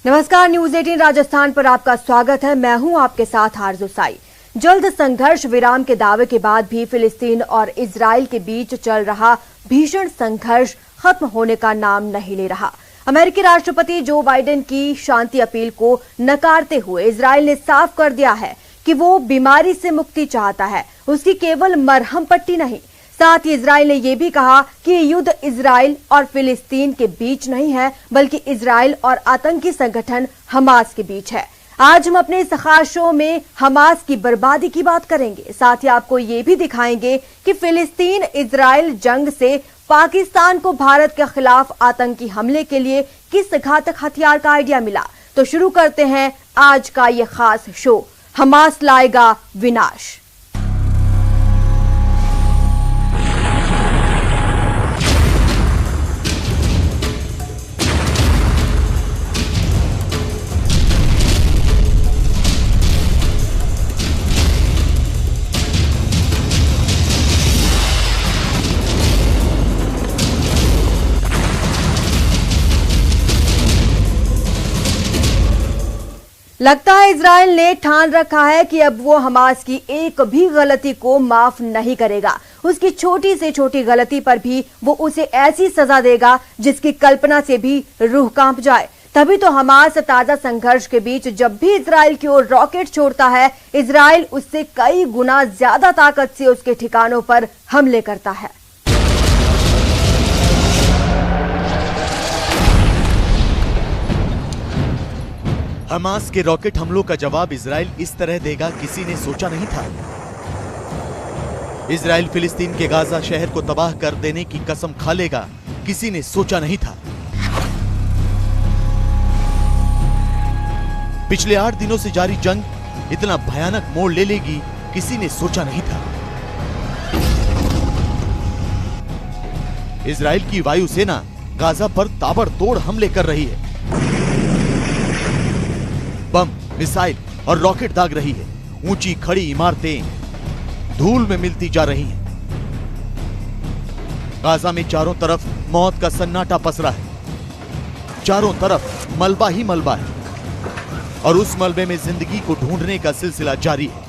नमस्कार, न्यूज 18 राजस्थान पर आपका स्वागत है। मैं हूं आपके साथ आरजू साई। जल्द संघर्ष विराम के दावे के बाद भी फिलिस्तीन और इजराइल के बीच चल रहा भीषण संघर्ष खत्म होने का नाम नहीं ले रहा। अमेरिकी राष्ट्रपति जो बाइडेन की शांति अपील को नकारते हुए इजराइल ने साफ कर दिया है कि वो बीमारी से मुक्ति चाहता है, उसकी केवल मरहम पट्टी नहीं। साथ ही इजराइल ने यह भी कहा कि ये युद्ध इजराइल और फिलिस्तीन के बीच नहीं है, बल्कि इजराइल और आतंकी संगठन हमास के बीच है। आज हम अपने इस खास शो में हमास की बर्बादी की बात करेंगे। साथ ही आपको ये भी दिखाएंगे कि फिलिस्तीन इजराइल जंग से पाकिस्तान को भारत के खिलाफ आतंकी हमले के लिए किस घातक हथियार का आइडिया मिला। तो शुरू करते हैं आज का ये खास शो, हमास लाएगा विनाश। लगता है इजराइल ने ठान रखा है कि अब वो हमास की एक भी गलती को माफ नहीं करेगा। उसकी छोटी से छोटी गलती पर भी वो उसे ऐसी सजा देगा जिसकी कल्पना से भी रूह कांप जाए। तभी तो हमास ताजा संघर्ष के बीच जब भी इजराइल की ओर रॉकेट छोड़ता है, इजराइल उससे कई गुना ज्यादा ताकत से उसके ठिकानों पर हमले करता है। हमास के रॉकेट हमलों का जवाब इजराइल इस तरह देगा, किसी ने सोचा नहीं था। इजराइल फिलिस्तीन के गाजा शहर को तबाह कर देने की कसम खा लेगा, किसी ने सोचा नहीं था। पिछले 8 दिनों से जारी जंग इतना भयानक मोड़ ले लेगी, किसी ने सोचा नहीं था। इजराइल की वायुसेना गाजा पर ताबड़तोड़ हमले कर रही है। बम, मिसाइल और रॉकेट दाग रही है। ऊंची खड़ी इमारतें धूल में मिलती जा रही हैं। गाजा में चारों तरफ मौत का सन्नाटा पसरा है। चारों तरफ मलबा ही मलबा है और उस मलबे में जिंदगी को ढूंढने का सिलसिला जारी है।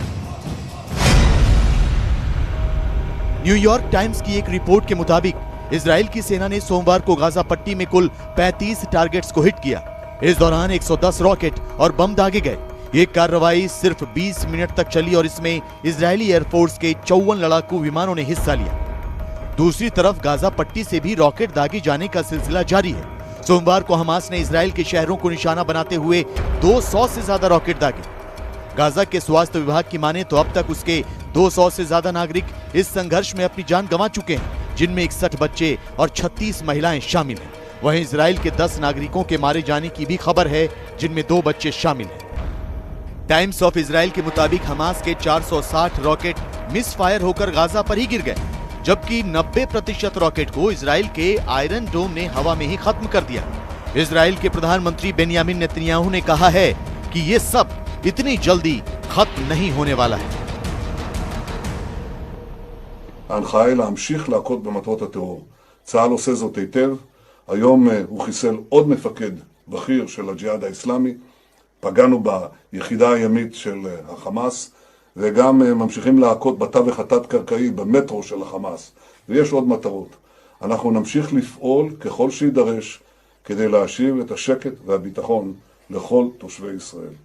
न्यूयॉर्क टाइम्स की एक रिपोर्ट के मुताबिक इजराइल की सेना ने सोमवार को गाजा पट्टी में कुल 35 टारगेट्स को हिट किया। इस दौरान 110 रॉकेट और बम दागे गए। ये कार्रवाई सिर्फ 20 मिनट तक चली और इसमें इजरायली एयरफोर्स के 54 लड़ाकू विमानों ने हिस्सा लिया। दूसरी तरफ गाजा पट्टी से भी रॉकेट दागे जाने का सिलसिला जारी है। सोमवार को हमास ने इजराइल के शहरों को निशाना बनाते हुए 200 से ज्यादा रॉकेट दागे। गाजा के स्वास्थ्य विभाग की माने तो अब तक उसके 200 से ज्यादा नागरिक इस संघर्ष में अपनी जान गंवा चुके हैं, जिनमें 61 बच्चे और 36 महिलाएं शामिल हैं। वहीं इजराइल के 10 नागरिकों के मारे जाने की भी खबर है, जिनमें 2 बच्चे शामिल हैं। टाइम्स ऑफ इजराइल के मुताबिक हमास के 460 रॉकेट मिस फायर होकर गाजा पर ही गिर गए, जबकि 90% रॉकेट को इजराइल के आयरन डोम ने हवा में ही खत्म कर दिया। इजराइल के प्रधानमंत्री बेंयामिन नेतन्याहू ने कहा है कि ये सब इतनी जल्दी खत्म नहीं होने वाला है। ההנחיה היא להמשיך להכות במטרות הטרור. צה"ל עושה זאת היטב. היום הוא חיסל עוד מפקד בכיר של הג'יהאד האסלאמי. פגענו ביחידה הימית של החמאס, וגם ממשיכים להכות בתווך התת-קרקעי במטרו של החמאס. ויש עוד מטרות. אנחנו נמשיך לפעול ככל שידרש כדי להשיב את השקט והביטחון לכל תושבי ישראל.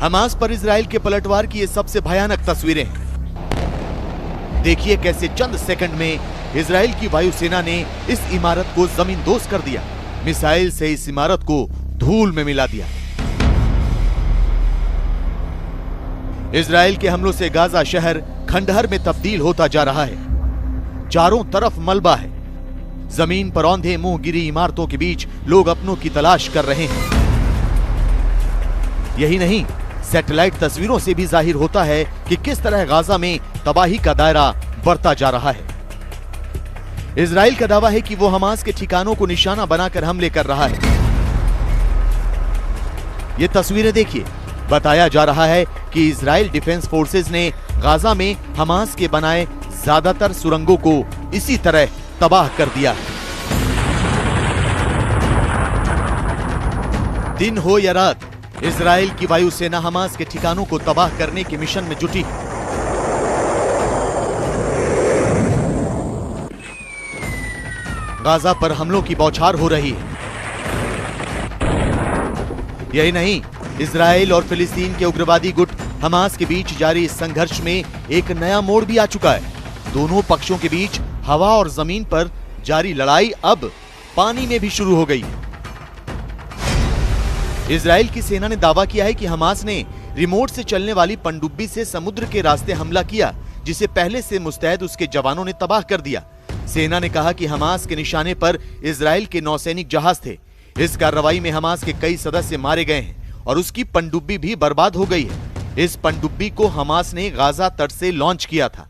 हमास पर इजराइल के पलटवार की ये सबसे भयानक तस्वीरें हैं। देखिए कैसे चंद सेकंड में इजराइल की वायुसेना ने इस इमारत को जमींदोज कर दिया। मिसाइल से इस इमारत को धूल में मिला दिया। इजराइल के हमलों से गाजा शहर खंडहर में तब्दील होता जा रहा है। चारों तरफ मलबा है। जमीन पर औंधे मुंह गिरी इमारतों के बीच लोग अपनों की तलाश कर रहे हैं। यही नहीं, सैटेलाइट तस्वीरों से भी जाहिर होता है कि किस तरह गाजा में तबाही का दायरा बढ़ता जा रहा है। इजराइल का दावा है कि वो हमास के ठिकानों को निशाना बनाकर हमले कर रहा है। ये तस्वीरें देखिए, बताया जा रहा है कि इजराइल डिफेंस फोर्सेज ने गाजा में हमास के बनाए ज्यादातर सुरंगों को इसी तरह तबाह कर दिया। दिन हो या रात, इजराइल की वायुसेना हमास के ठिकानों को तबाह करने के मिशन में जुटी। गाजा पर हमलों की बौछार हो रही है। यही नहीं, इजराइल और फिलिस्तीन के उग्रवादी गुट हमास के बीच जारी इस संघर्ष में एक नया मोड़ भी आ चुका है। दोनों पक्षों के बीच हवा और जमीन पर जारी लड़ाई अब पानी में भी शुरू हो गई है। इजराइल की सेना ने दावा किया है कि हमास ने रिमोट से चलने वाली पनडुब्बी से समुद्र के रास्ते हमला किया, जिसे पहले से मुस्तैद उसके जवानों ने तबाह कर दिया। सेना ने कहा कि हमास के निशाने पर इजराइल के नौसैनिक जहाज थे। इस कार्रवाई में हमास के कई सदस्य मारे गए हैं और उसकी पनडुब्बी भी बर्बाद हो गई है। इस पनडुब्बी को हमास ने गाजा तट से लॉन्च किया था।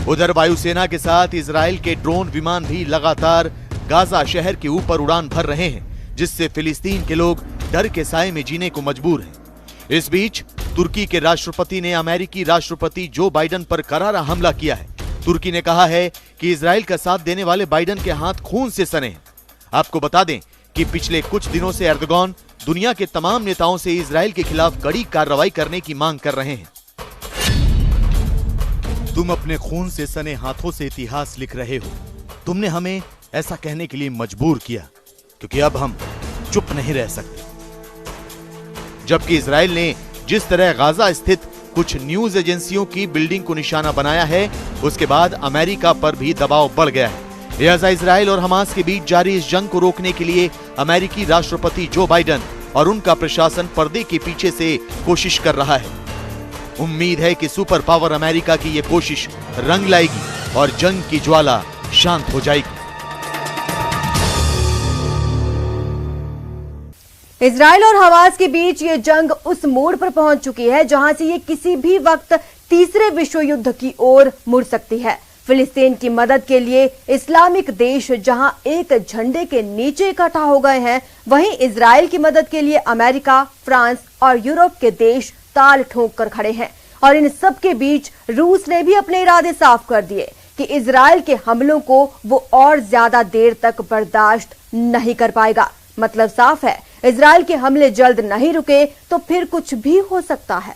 उधर वायुसेना के साथ इजराइल के ड्रोन विमान भी लगातार गाजा शहर के ऊपर उड़ान भर रहे हैं, जिससे फिलिस्तीन के लोग डर के साए में जीने को मजबूर हैं। इस बीच तुर्की के राष्ट्रपति ने अमेरिकी राष्ट्रपति जो बाइडेन पर करारा हमला किया है। तुर्की ने कहा है कि इजराइल का साथ देने वाले बाइडेन के हाथ खून से सने हैं। आपको बता दें कि पिछले कुछ दिनों से एर्दोगान दुनिया के तमाम नेताओं से इजराइल के खिलाफ कड़ी कार्रवाई करने की मांग कर रहे हैं। तुम अपने खून से सने हाथों से इतिहास लिख रहे हो। तुमने हमें ऐसा कहने के लिए मजबूर किया, क्योंकि अब हम चुप नहीं रह सकते। जबकि इजराइल ने जिस तरह गाजा स्थित कुछ न्यूज एजेंसियों की बिल्डिंग को निशाना बनाया है, उसके बाद अमेरिका पर भी दबाव बढ़ गया है। लिहाजा इजराइल और हमास के बीच जारी इस जंग को रोकने के लिए अमेरिकी राष्ट्रपति जो बाइडेन और उनका प्रशासन पर्दे के पीछे से कोशिश कर रहा है। उम्मीद है कि सुपर पावर अमेरिका की यह कोशिश रंग लाएगी और जंग की ज्वाला शांत हो जाएगी। इजराइल और हमास के बीच ये जंग उस मोड़ पर पहुंच चुकी है जहां से ये किसी भी वक्त तीसरे विश्व युद्ध की ओर मुड़ सकती है। फिलिस्तीन की मदद के लिए इस्लामिक देश जहां एक झंडे के नीचे इकट्ठा हो गए हैं, वहीं इजराइल की मदद के लिए अमेरिका, फ्रांस और यूरोप के देश ताल ठोक कर खड़े हैं। और इन सब के बीच रूस ने भी अपने इरादे साफ कर दिए कि इजराइल के हमलों को वो और ज्यादा देर तक बर्दाश्त नहीं कर पाएगा। मतलब साफ है, इजराइल के हमले जल्द नहीं रुके तो फिर कुछ भी हो सकता है।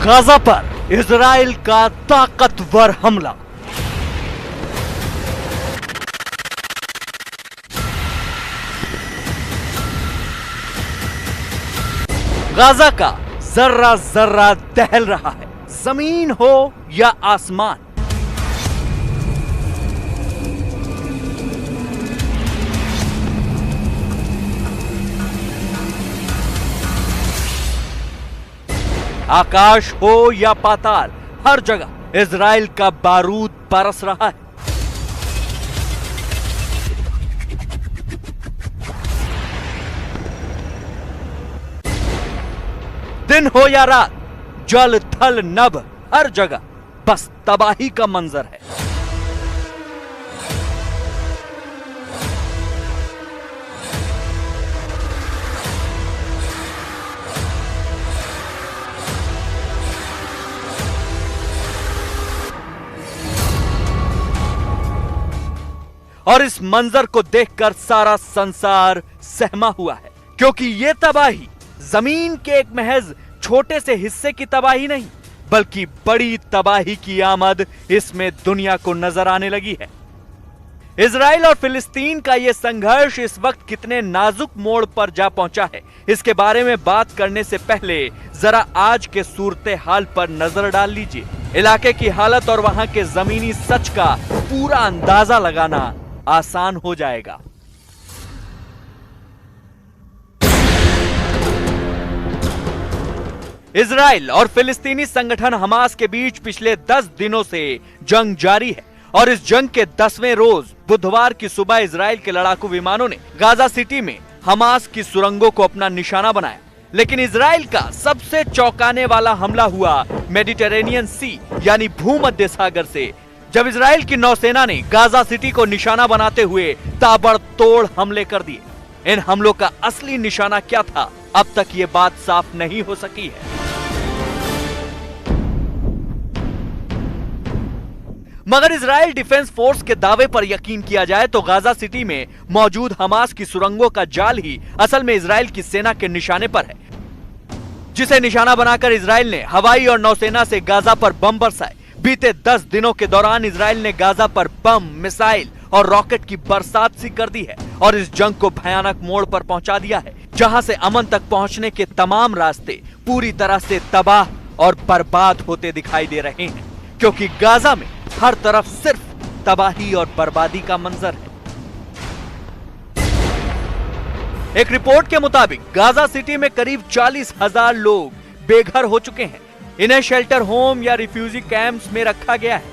गाजा पर इजराइल का ताकतवर हमला। गाजा का जर्रा जर्रा दहल रहा है, जमीन हो या आसमान। आकाश हो या पाताल, हर जगह इजराइल का बारूद बरस रहा है। दिन हो या रात, जल थल नभ, हर जगह बस तबाही का मंजर है। और इस मंजर को देखकर सारा संसार सहमा हुआ है, क्योंकि यह तबाही जमीन के एक महज छोटे से हिस्से की तबाही नहीं, बल्कि बड़ी तबाही की आमद इसमें दुनिया को नजर आने लगी है। इजराइल और फिलिस्तीन का यह संघर्ष इस वक्त कितने नाजुक मोड़ पर जा पहुंचा है, इसके बारे में बात करने से पहले जरा आज के सूरते हाल पर नजर डाल लीजिए। इलाके की हालत और वहां के जमीनी सच का पूरा अंदाजा लगाना आसान हो जाएगा। इजराइल और फिलिस्तीनी संगठन हमास के बीच पिछले 10 दिनों से जंग जारी है और इस जंग के 10वें रोज बुधवार की सुबह इजराइल के लड़ाकू विमानों ने गाजा सिटी में हमास की सुरंगों को अपना निशाना बनाया। लेकिन इजराइल का सबसे चौंकाने वाला हमला हुआ मेडिटेरेनियन सी यानी भूमध्य सागर से, जब इजराइल की नौसेना ने गाजा सिटी को निशाना बनाते हुए ताबड़तोड़ हमले कर दिए। इन हमलों का असली निशाना क्या था, अब तक ये बात साफ नहीं हो सकी है। मगर इजराइल डिफेंस फोर्स के दावे पर यकीन किया जाए तो गाजा सिटी में मौजूद हमास की सुरंगों का जाल ही असल में इजराइल की सेना के निशाने पर है, जिसे निशाना बनाकर इजराइल ने हवाई और नौसेना से गाजा पर बम बरसाए। बीते 10 दिनों के दौरान इजराइल ने गाजा पर बम, मिसाइल और रॉकेट की बरसात सी कर दी है और इस जंग को भयानक मोड़ पर पहुंचा दिया है, जहां से अमन तक पहुंचने के तमाम रास्ते पूरी तरह से तबाह और बर्बाद होते दिखाई दे रहे हैं, क्योंकि गाजा में हर तरफ सिर्फ तबाही और बर्बादी का मंजर है। एक रिपोर्ट के मुताबिक गाजा सिटी में करीब 40,000 लोग बेघर हो चुके हैं। इन्हें शेल्टर होम या रिफ्यूजी कैंप्स में रखा गया है।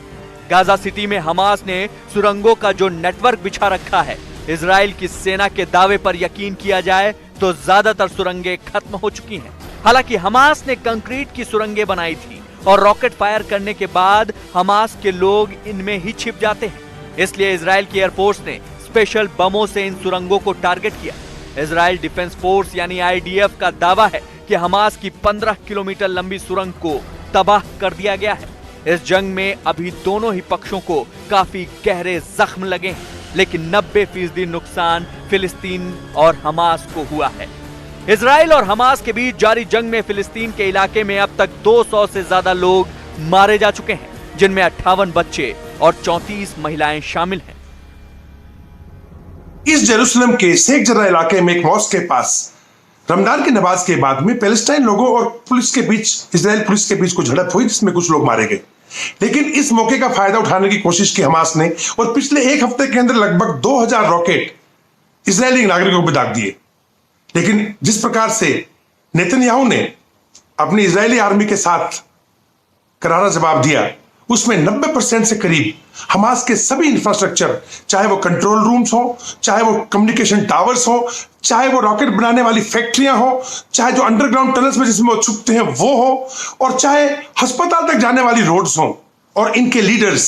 गाजा सिटी में हमास ने सुरंगों का जो नेटवर्क बिछा रखा है, इजराइल की सेना के दावे पर यकीन किया जाए तो ज्यादातर सुरंगें खत्म हो चुकी हैं। हालांकि हमास ने कंक्रीट की सुरंगें बनाई थी और रॉकेट फायर करने के बाद हमास के लोग इनमें ही छिप जाते हैं। इसलिए इजराइल की एयरफोर्स ने स्पेशल बमों से इन सुरंगों को टारगेट किया। इजराइल डिफेंस फोर्स यानी IDF का दावा है कि हमास की 15 किलोमीटर लंबी सुरंग को तबाह कर दिया गया है। इस जंग में अभी दोनों ही पक्षों को काफी गहरे जख्म लगे हैं, लेकिन 90% नुकसान फिलिस्तीन और हमास को हुआ है। इजराइल और हमास के बीच जारी जंग में फिलिस्तीन के इलाके में अब तक 200 से ज्यादा लोग मारे जा चुके हैं, जिनमें 58 बच्चे और 34 महिलाएं शामिल हैं। इस जेरूसलम के शेख जर्रा इलाके में एक मॉस्क के पास रमजान की नमाज के बाद में पैलेस्टाइन लोगों और पुलिस के बीच, इजराइल पुलिस के बीच कुछ झड़प हुई, जिसमें कुछ लोग मारे गए। लेकिन इस मौके का फायदा उठाने की कोशिश की हमास ने और पिछले एक हफ्ते के अंदर लगभग 2000 रॉकेट इजरायली नागरिकों पर दाग दिए। लेकिन जिस प्रकार से नेतन्याहू ने अपनी इजरायली आर्मी के साथ करारा जवाब दिया, उसमें 90% से करीब हमास के सभी इंफ्रास्ट्रक्चर, चाहे वो कंट्रोल रूम्स हो, चाहे वो कम्युनिकेशन टावर्स हो, चाहे वो रॉकेट बनाने वाली फैक्ट्रियां हो, चाहे जो अंडरग्राउंड टनल्स में जिसमें वो छुपते हैं वो हो, और चाहे अस्पताल तक जाने वाली रोड्स हो, और इनके लीडर्स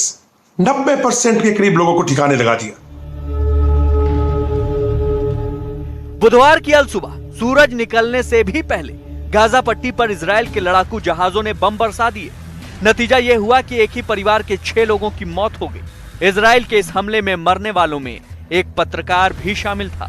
90% के करीब लोगों को ठिकाने लगा दिया। बुधवार की अलसुबह सूरज निकलने से भी पहले गाजा पट्टी पर इजराइल के लड़ाकू जहाजों ने बम बरसा दिए। नतीजा यह हुआ कि एक ही परिवार के 6 लोगों की मौत हो गई। इजराइल के इस हमले में मरने वालों में एक पत्रकार भी शामिल था।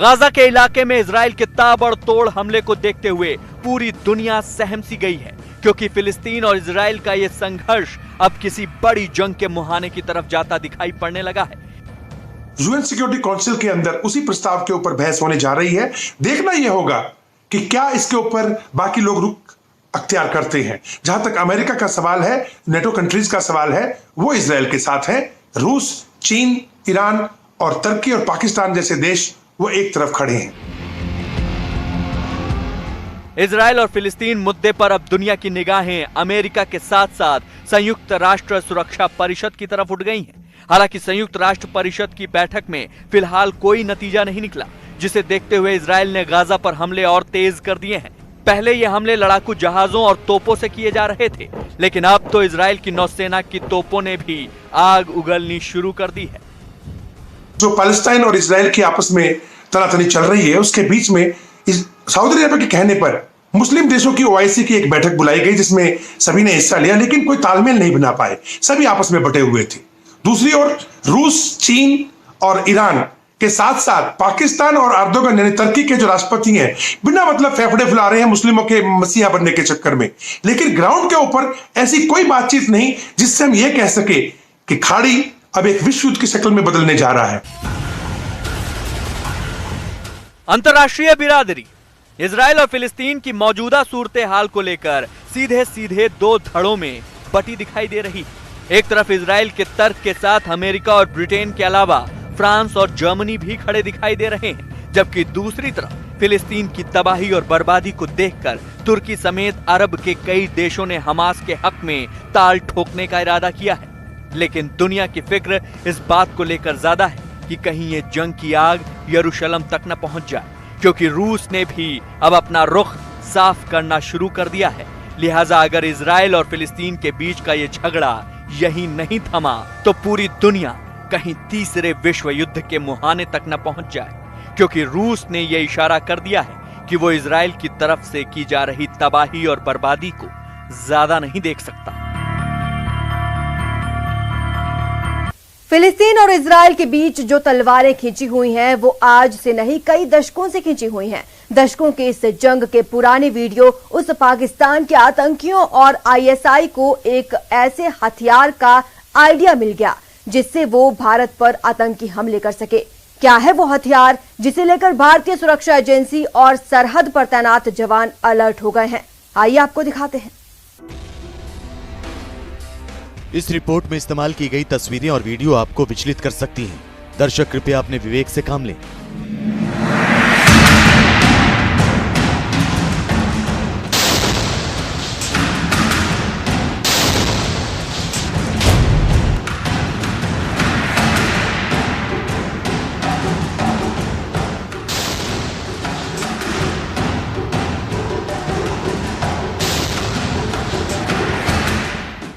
गाजा के इलाके में इजराइल के ताबड़तोड़ हमले को देखते हुए पूरी दुनिया सहम सी गई है, क्योंकि फिलिस्तीन और इजराइल का यह संघर्ष अब किसी बड़ी जंग के मुहाने की तरफ जाता दिखाई पड़ने लगा है। यूएन सिक्योरिटी काउंसिल के अंदर उसी प्रस्ताव के ऊपर बहस होने जा रही है। देखना यह होगा कि क्या इसके ऊपर बाकी लोग रुख अख्तियार करते हैं। जहां तक अमेरिका का सवाल है, नेटो कंट्रीज का सवाल है, वो इजराइल के साथ है। रूस, चीन, ईरान और तुर्की और पाकिस्तान जैसे देश वो एक तरफ खड़े हैं। इजराइल और फिलिस्तीन मुद्दे पर अब दुनिया की निगाहें अमेरिका के साथ साथ संयुक्त राष्ट्र सुरक्षा परिषद की तरफ उठ गई हैं। हालांकि संयुक्त राष्ट्र परिषद की बैठक में फिलहाल कोई नतीजा नहीं निकला, जिसे देखते हुए इजराइल ने गाजा पर हमले और तेज कर दिए हैं। पहले ये हमले लड़ाकू जहाजों और तोपों से किए जा रहे थे, लेकिन अब तो इजराइल की नौसेना की तोपों ने भी आग उगलनी शुरू कर दी है। जो पैलेस्टाइन और इजराइल की आपस में तनातनी चल रही है, उसके बीच में सऊदी अरब के कहने पर मुस्लिम देशों की OIC की एक बैठक बुलाई गई, जिसमें सभी ने हिस्सा लिया, लेकिन कोई तालमेल नहीं बना पाए, सभी आपस में बटे हुए थे। दूसरी ओर रूस, चीन और ईरान के साथ साथ पाकिस्तान और अर्दोगन यानी तुर्की के जो राष्ट्रपति हैं, बिना मतलब फेफड़े फुला रहे हैं मुस्लिमों के मसीहा बनने के चक्कर में। लेकिन ग्राउंड के ऊपर ऐसी कोई बातचीत नहीं जिससे हम ये कह सके कि खाड़ी अब एक विश्व युद्ध की शक्ल में बदलने जा रहा है। अंतर्राष्ट्रीय बिरादरी इजराइल और फिलिस्तीन की मौजूदा सूरत हाल को लेकर सीधे सीधे दो धड़ों में बटी दिखाई दे रही है। एक तरफ इजराइल के तर्क के साथ अमेरिका और ब्रिटेन के अलावा फ्रांस और जर्मनी भी खड़े दिखाई दे रहे हैं, जबकि दूसरी तरफ फिलिस्तीन की तबाही और बर्बादी को देखकर तुर्की समेत अरब के कई देशों ने हमास के हक में ताल ठोकने का इरादा किया है। लेकिन दुनिया की फिक्र इस बात को लेकर ज्यादा है कि कहीं ये जंग की आग यरूशलेम तक न पहुंच जाए, क्योंकि रूस ने भी अब अपना रुख साफ करना शुरू कर दिया है। लिहाजा अगर इजराइल और फिलिस्तीन के बीच का ये झगड़ा यही नहीं थमा तो पूरी दुनिया कहीं तीसरे विश्व युद्ध के मुहाने तक न पहुंच जाए, क्योंकि रूस ने यह इशारा कर दिया है कि वो इजराइल की तरफ से की जा रही तबाही और बर्बादी को ज्यादा नहीं देख सकता। फिलिस्तीन और इजराइल के बीच जो तलवारें खींची हुई हैं वो आज से नहीं कई दशकों से खींची हुई हैं। दशकों के इस जंग के पुराने वीडियो उस पाकिस्तान के आतंकियों और आईएसआई को एक ऐसे हथियार का आइडिया मिल गया जिससे वो भारत पर आतंकी हमले कर सके। क्या है वो हथियार जिसे लेकर भारतीय सुरक्षा एजेंसी और सरहद पर तैनात जवान अलर्ट हो गए हैं? आइए आपको दिखाते हैं। इस रिपोर्ट में इस्तेमाल की गई तस्वीरें और वीडियो आपको विचलित कर सकती हैं। दर्शक कृपया अपने विवेक से काम लें।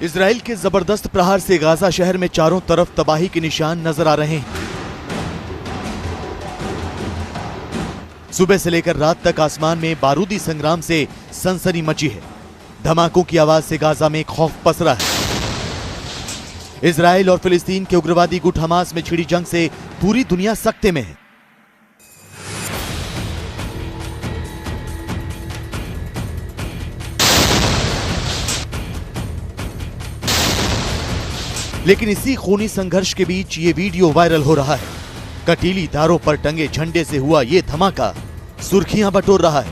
इजराइल के जबरदस्त प्रहार से गाजा शहर में चारों तरफ तबाही के निशान नजर आ रहे हैं। सुबह से लेकर रात तक आसमान में बारूदी संग्राम से सनसनी मची है। धमाकों की आवाज से गाजा में खौफ पसरा है। इजराइल और फिलिस्तीन के उग्रवादी गुट हमास में छिड़ी जंग से पूरी दुनिया सकते में है। लेकिन इसी खूनी संघर्ष के बीच ये वीडियो वायरल हो रहा है। कटीली तारों पर टंगे झंडे से हुआ ये धमाका सुर्खियां बटोर रहा है।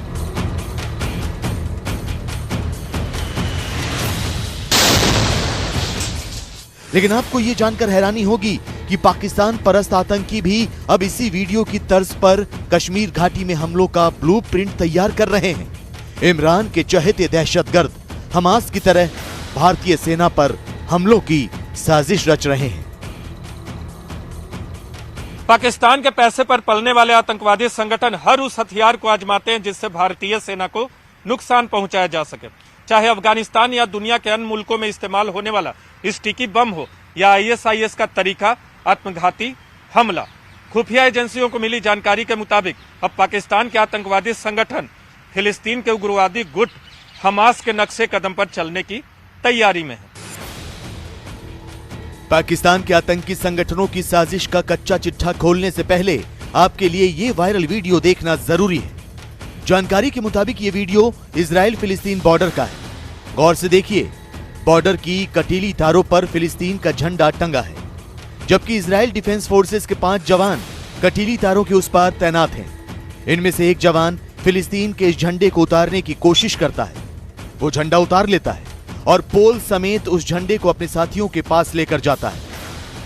लेकिन आपको ये जानकर हैरानी होगी कि पाकिस्तान परस्त आतंकी भी अब इसी वीडियो की तर्ज पर कश्मीर घाटी में हमलों का ब्लूप्रिंट तैयार कर रहे हैं। इमरान के चहेते दहशतगर्द हमास की तरह भारतीय सेना पर हमलों की साजिश रच रहे हैं। पाकिस्तान के पैसे पर पलने वाले आतंकवादी संगठन हर उस हथियार को आजमाते हैं जिससे भारतीय सेना को नुकसान पहुंचाया जा सके, चाहे अफगानिस्तान या दुनिया के अन्य मुल्कों में इस्तेमाल होने वाला स्टिकी बम हो या आईएसआईएस का तरीका आत्मघाती हमला। खुफिया एजेंसियों को मिली जानकारी के मुताबिक अब पाकिस्तान के आतंकवादी संगठन फिलिस्तीन के उग्रवादी गुट हमास के नक्शे कदम पर चलने की तैयारी में है। पाकिस्तान के आतंकी संगठनों की साजिश का कच्चा चिट्ठा खोलने से पहले आपके लिए ये वायरल वीडियो देखना जरूरी है। जानकारी के मुताबिक ये वीडियो इजराइल फिलिस्तीन बॉर्डर का है। गौर से देखिए, बॉर्डर की कटीली तारों पर फिलिस्तीन का झंडा टंगा है, जबकि इजराइल डिफेंस फोर्सेस के 5 जवान कटीली तारों के उस पार तैनात हैं। इनमें से एक जवान फिलिस्तीन के इस झंडे को उतारने की कोशिश करता है। वो झंडा उतार लेता है और पोल समेत उस झंडे को अपने साथियों के पास लेकर जाता है।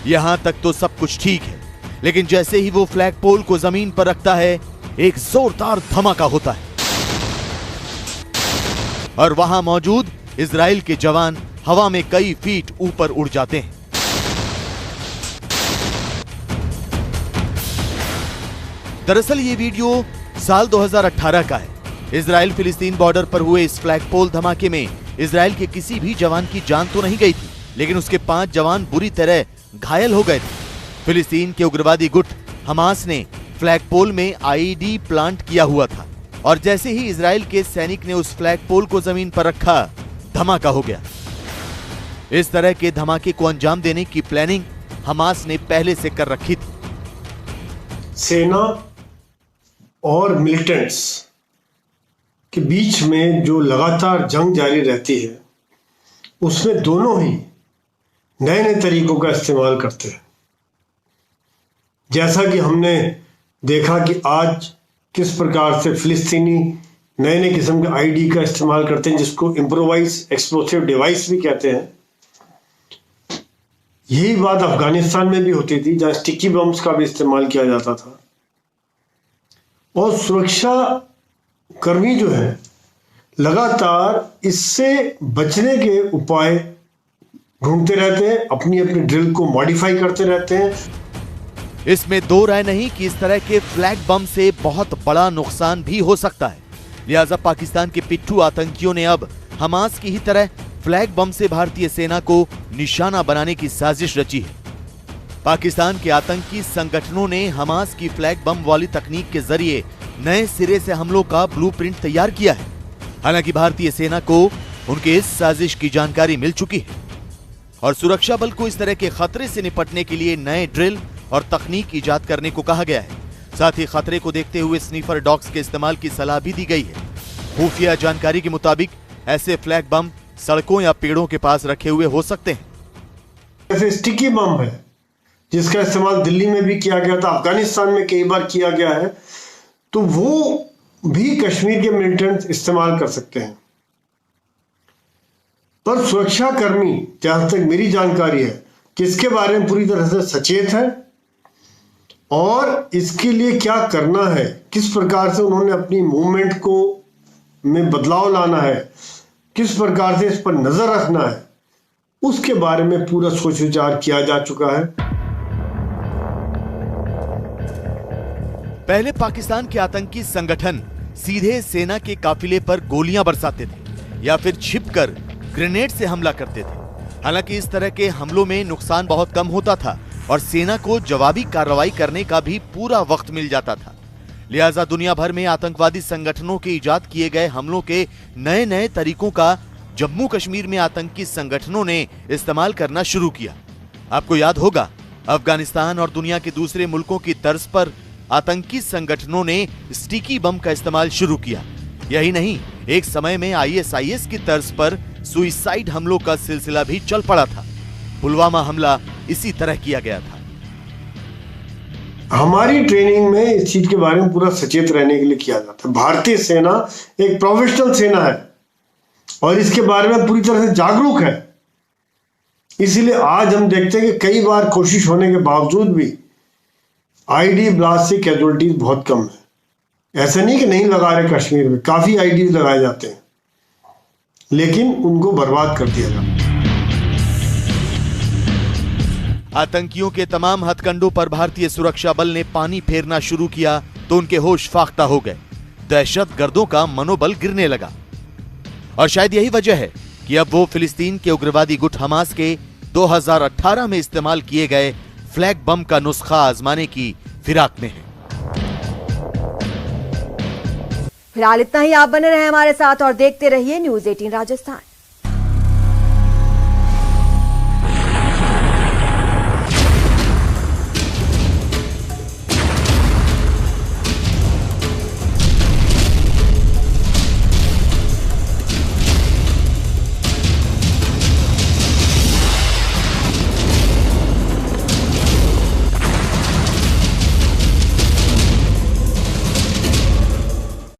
यहां तक तो सब कुछ ठीक है, लेकिन जैसे ही वो फ्लैग पोल को जमीन पर रखता है, एक जोरदार धमाका होता है और वहां मौजूद इजराइल के जवान हवा में कई फीट ऊपर उड़ जाते हैं। दरअसल ये वीडियो साल 2018 का है। इजराइल फिलिस्तीन बॉर्डर पर हुए इस फ्लैग पोल धमाके में इजराइल के किसी भी जवान की जान तो नहीं गई थी, लेकिन उसके 5 जवान बुरी तरह घायल हो गए थे। फिलिस्तीन के उग्रवादी गुट हमास ने फ्लैग पोल में आईईडी प्लांट किया हुआ था और जैसे ही इजराइल के सैनिक ने उस फ्लैग पोल को जमीन पर रखा, धमाका हो गया। इस तरह के धमाके को अंजाम देने की प्लानिंग हमास ने पहले से कर रखी थी। सेना और मिलिटेंट्स के बीच में जो लगातार जंग जारी रहती है, उसमें दोनों ही नए नए तरीकों का इस्तेमाल करते हैं। जैसा कि हमने देखा कि आज किस प्रकार से फिलिस्तीनी नए नए किस्म के आईडी का इस्तेमाल करते हैं, जिसको इम्प्रोवाइज एक्सप्लोसिव डिवाइस भी कहते हैं। यही बात अफगानिस्तान में भी होती थी, जहां स्टिकी बम्स का भी इस्तेमाल किया जाता था। और सुरक्षा कर्मी जो है लगातार इससे बचने के उपाय ढूंढते रहते हैं, अपनी अपनी ड्रिल को मॉडिफाई करते रहते हैं। इसमें दो राय नहीं कि इस तरह के फ्लैग बम से बहुत बड़ा नुकसान भी हो सकता है। लिहाजा पाकिस्तान के पिट्ठू आतंकियों ने अब हमास की ही तरह फ्लैग बम से भारतीय सेना को निशाना बनाने की साजिश रची है। पाकिस्तान के आतंकी संगठनों ने हमास की फ्लैग बम वाली तकनीक के जरिए नए सिरे से हमलों का ब्लूप्रिंट तैयार किया है। हालांकि भारतीय सेना को उनके इस साजिश की जानकारी मिल चुकी है और सुरक्षा बल को इस तरह के खतरे से निपटने के लिए नए ड्रिल और तकनीक ईजाद करने को कहा गया है। साथ ही खतरे को देखते हुए स्नीफर डॉग्स के इस्तेमाल की सलाह भी दी गई है। खुफिया जानकारी के मुताबिक ऐसे फ्लैग बम सड़कों या पेड़ों के पास रखे हुए हो सकते हैं। ऐसे स्टिकी बम है जिसका इस्तेमाल दिल्ली में भी किया गया था, अफगानिस्तान में कई बार किया गया है, तो वो भी कश्मीर के मिलिटेंट्स इस्तेमाल कर सकते हैं। पर सुरक्षा कर्मी, जहां तक मेरी जानकारी है, कि इसके बारे में पूरी तरह से सचेत है और इसके लिए क्या करना है, किस प्रकार से उन्होंने अपनी मूवमेंट को में बदलाव लाना है, किस प्रकार से इस पर नजर रखना है, उसके बारे में पूरा सोच विचार किया जा चुका है। पहले पाकिस्तान के आतंकी संगठन सीधे सेना के काफिले पर गोलियां बरसाते थे या फिर छिपकर ग्रेनेड से हमला करते थे। हालांकि इस तरह के हमलों में नुकसान बहुत कम होता था और सेना को जवाबी कार्रवाई करने का भी पूरा वक्त मिल जाता था। लिहाजा दुनिया भर में आतंकवादी संगठनों के इजाद किए गए हमलों के नए नए तरीकों का जम्मू कश्मीर में आतंकी संगठनों ने इस्तेमाल करना शुरू किया। आपको याद होगा, अफगानिस्तान और दुनिया के दूसरे मुल्कों की तर्ज पर आतंकी संगठनों ने स्टिकी बम का इस्तेमाल शुरू किया। यही नहीं, एक समय में ISIS की तर्ज पर सुइसाइड हमलों का सिलसिला भी चल पड़ा था। पुलवामा हमला इसी तरह किया गया था। हमारी ट्रेनिंग में इस चीज के बारे में पूरा सचेत रहने के लिए किया जाता है। भारतीय सेना एक प्रोफेशनल सेना है और इसके बारे में पूरी तरह से जागरूक है। इसीलिए आज हम देखते हैं कि कई बार कोशिश होने के बावजूद भी आईडी ब्लास्ट से कैजुअलिटीज बहुत कम है। ऐसा नहीं कि नहीं लगा रहे, कश्मीर में काफी आईडीज लगाए जाते हैं, लेकिन उनको बर्बाद कर दिया जाता है। आतंकियों के तमाम हथकंडों पर भारतीय सुरक्षा बल ने पानी फेरना शुरू किया तो उनके होश फाख्ता हो गए। दहशतगर्दों का मनोबल गिरने लगा और शायद यही वजह है कि अब वो फिलिस्तीन के उग्रवादी गुट हमास के 2018 में इस्तेमाल किए गए फ्लैग बम का नुस्खा आजमाने की फिराक में है। फिलहाल इतना ही। आप बने रहे हमारे साथ और देखते रहिए News 18 राजस्थान।